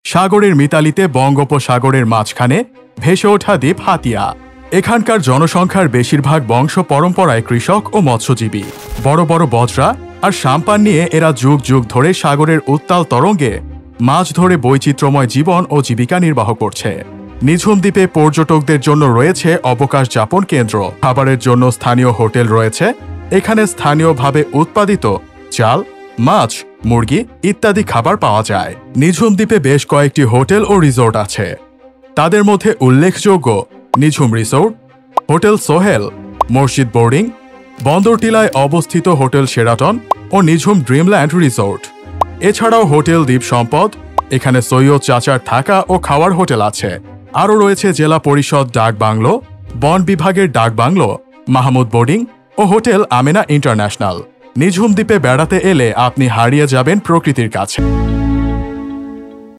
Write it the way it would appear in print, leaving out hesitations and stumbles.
সাগরের মিতালিতে বঙ্গোপসাগরের মাঝখানে ভেসে ওঠা দ্বীপ হাতিয়া। এখানকার জনসংখ্যার বেশিরভাগ বংশ পরম্পরায় কৃষক ও মৎস্যজীবী। বড় বড় বজরা আর সাম্পান নিয়ে এরা যুগ যুগ ধরে সাগরের উত্তাল তরঙ্গে মাছ ধরে বৈচিত্র্যময় জীবন ও জীবিকা নির্বাহ করছে। নিঝুম দ্বীপে পর্যটকদের জন্য রয়েছে অবকাশ যাপন কেন্দ্র, খাবারের জন্য স্থানীয় হোটেল রয়েছে। এখানে স্থানীয়ভাবে উৎপাদিত চাল, মাছ, মুরগি ইত্যাদি খাবার পাওয়া যায়। নিঝুম দ্বীপে বেশ কয়েকটি হোটেল ও রিসোর্ট আছে। তাদের মধ্যে উল্লেখযোগ্য নিঝুম রিসোর্ট, হোটেল সোহেল, মসজিদ বোর্ডিং, বন্দরটিলায় অবস্থিত হোটেল শেরাটন ও নিঝুম ড্রিমল্যান্ড রিসোর্ট। এছাড়াও হোটেল দ্বীপ সম্পদ, এখানে সৈয়দ চাচার থাকা ও খাওয়ার হোটেল আছে। আরও রয়েছে জেলা পরিষদ ডাক বাংলো, বন বিভাগের ডাক বাংলো, মাহমুদ বোর্ডিং ও হোটেল আমেনা ইন্টারন্যাশনাল। নিঝুম দ্বীপে বেড়াতে এলে আপনি হারিয়ে যাবেন প্রকৃতির কাছে।